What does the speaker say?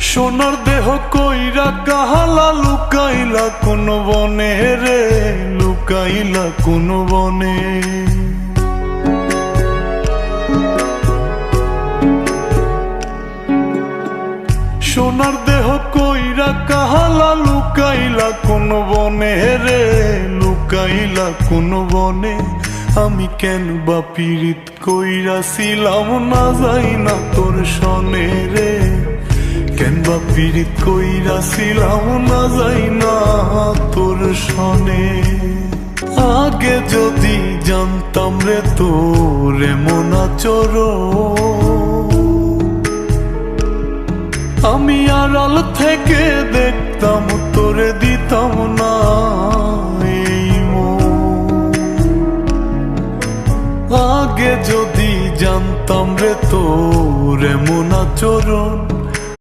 সোনার দেহ কইরা কাহালা লুকাইলা কোন বনে রে, লুকাইলা কোন বনে। সোনার দেহ কইরা কাহালা লুকাইলা কোন বনে রে, লুকাইলা কোন বনে। আমি কেন বা পীড়িত কইরাছিলাম না যাই না তোর সনে রে, কেন বা পীড়িত কইরাছিলাম না যাই না তোর সনে। আগে যদি জানতাম রে তোর এমন আচরণ, আমি আড়াল থেকে দেখতাম তোরে দিতাম না এই মন। আগে যদি জানতাম রে তোর এমন আচরণ,